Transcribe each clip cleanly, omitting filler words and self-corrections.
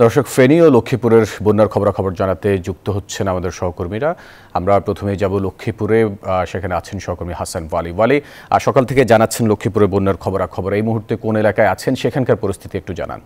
দর্শক, ফেনী ও লক্ষ্মীপুরের বন্যার খবরাখবর জানাতে যুক্ত হচ্ছেন আমাদের সহকর্মীরা। আমরা প্রথমেই যাব লক্ষ্মীপুরে, সেখানে আছেন সহকর্মী হাসান ওয়ালি। সকাল থেকে জানাচ্ছেন লক্ষ্মীপুরে বন্যার খবরাখবর। এই মুহূর্তে কোন এলাকায় আছেন, সেখানকার পরিস্থিতি একটু জানান।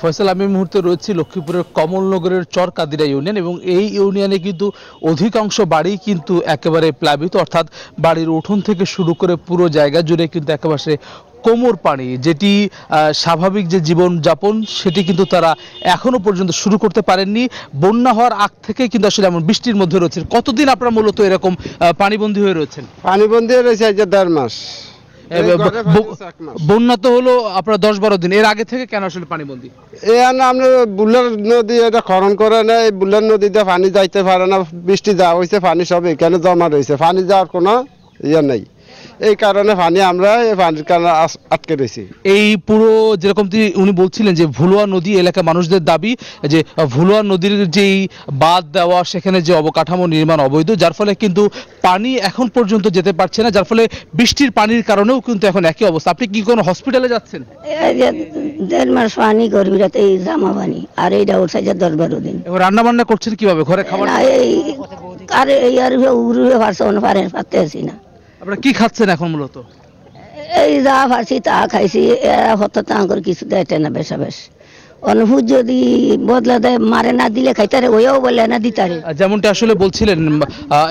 ফয়সাল, আমি মুহূর্তে রয়েছি লক্ষ্মীপুরের কমলনগরের চরকাদিরা ইউনিয়ন এবং এই ইউনিয়নে কিন্তু অধিকাংশ বাড়ি কিন্তু একেবারে প্লাবিত, অর্থাৎ বাড়ির উঠোন থেকে শুরু করে পুরো জায়গা জুড়ে কিন্তু একেবারে কোমর পানি, যেটি স্বাভাবিক যে জীবনযাপন সেটি কিন্তু তারা এখনো পর্যন্ত শুরু করতে পারেননি। বন্যা হওয়ার আগ থেকে কিন্তু আসলে এমন বৃষ্টির মধ্যে রয়েছে। কতদিন আপনারা মূলত এরকম পানিবন্দী হয়ে রয়েছেন? পানিবন্দী রয়েছে 1.5 মাস। বন্যা তো হলো আপনার 10-12 দিন, এর আগে থেকে কেন আসলে পানিবন্দী? আমরা বুলার নদী এটা খনন করে না, এই বুলার নদীতে পানি যাইতে পারে না। বৃষ্টি যা হয়েছে পানি সব এখানে জমা রয়েছে, পানি যাওয়ার কোনো নেই। এই কারণে পানি আমরা এই পানির কারণে আটকে রয়েছি। এই পুরো যেরকম উনি বলছিলেন যে ভুলুয়া নদী এলাকার মানুষদের দাবি যে ভুলুয়া নদীর যেই বাঁধ দেওয়া, সেখানে যে অবকাঠামো নির্মাণ অবৈধ, যার ফলে কিন্তু পানি এখন পর্যন্ত যেতে পারছে না, যার ফলে বৃষ্টির পানির কারণেও কিন্তু এখন একই অবস্থা। আপনি কি কোনো হসপিটালে যাচ্ছেন? 1.5 মাস পানি গরিবরাতে এই জামা পানি, আর এইটা উঠছে 10-12 দিন। এবার রান্না বান্না করছেন কিভাবে? ঘরে খাবার পারতেছি না। আপনারা কি খাচ্ছেন এখন মূলত? এই যা পারছি তা খাইছি, হঠাৎ কিছু দেয় না বেশ অনুভূত যদি বদলা দেয়, মারে না দিলে খাইতারে, ওইও বলে না দিতারে। যেমনটা আসলে বলছিলেন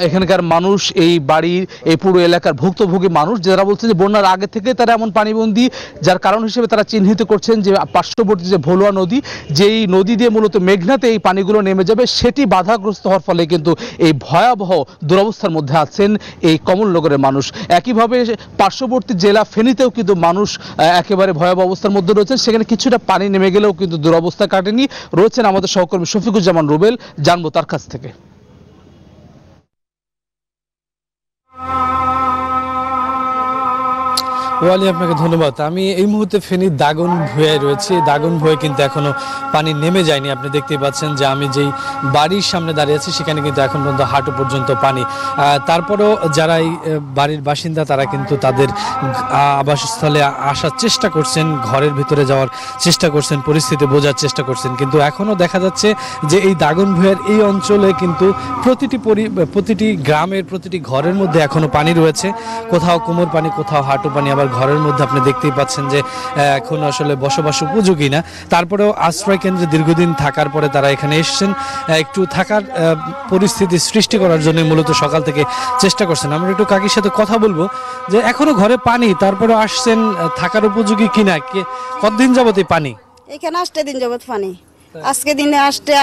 এখানকার মানুষ, এই বাড়ির এই পুরো এলাকার ভুক্তভোগী মানুষ, যারা বলছে যে বন্যার আগে থেকে তারা এমন পানিবন্দী, যার কারণ হিসেবে তারা চিহ্নিত করছেন যে পার্শ্ববর্তী যে ভলুয়া নদী, যেই নদী দিয়ে মূলত মেঘনাতে এই পানিগুলো নেমে যাবে, সেটি বাধাগ্রস্ত হওয়ার ফলে কিন্তু এই ভয়াবহ দুরবস্থার মধ্যে আছেন এই কমলনগরের মানুষ। একইভাবে পার্শ্ববর্তী জেলা ফেনীতেও কিন্তু মানুষ একেবারে ভয়াবহ অবস্থার মধ্যে রয়েছেন। সেখানে কিছুটা পানি নেমে গেলেও কিন্তু দুরবস্থা কাটেনি। রয়েছেন আমাদের সহকর্মী শফিকুজ্জামান রুবেল, জানবো তার কাছ থেকে। ওয়ালি, আপনাকে ধন্যবাদ। আমি এই মুহূর্তে ফেনীর দাগন ভুঁয়ে রয়েছি। দাগন ভুঁয়ে কিন্তু এখনো পানি নেমে যায়নি। আপনি দেখতেই পাচ্ছেন যে আমি যেই বাড়ির সামনে দাঁড়িয়ে আছি সেখানে কিন্তু এখন পর্যন্ত হাঁটু পর্যন্ত পানি। তারপরও যারা এই বাড়ির বাসিন্দা তারা কিন্তু তাদের আবাসস্থলে আসার চেষ্টা করছেন, ঘরের ভিতরে যাওয়ার চেষ্টা করছেন, পরিস্থিতি বোঝার চেষ্টা করছেন, কিন্তু এখনও দেখা যাচ্ছে যে এই দাগন ভুঁয়ের এই অঞ্চলে কিন্তু প্রতিটি গ্রামের প্রতিটি ঘরের মধ্যে এখনো পানি রয়েছে। কোথাও কোমর পানি, কোথাও হাঁটু পানি, আবার ঘরের মধ্যে আপনি দেখতেই পাচ্ছেন যে এখন আসলে বসবাস উপযোগী না। তারপরেও আশ্রয় কেন্দ্রে দীর্ঘদিন থাকার পরে তারা এখানে এসেছেন, একটু থাকার পরিস্থিতি সৃষ্টি করার জন্য মূলত সকাল থেকে চেষ্টা করছেন। আমরা একটু কাকির সাথে কথা বলবো যে এখনো ঘরে পানি, তারপরে আসছেন, থাকার উপযোগী কিনা, কতদিন যাবত এই পানি? এখানে 8 দিন যাবত পানি, আজকে দিনে আসতে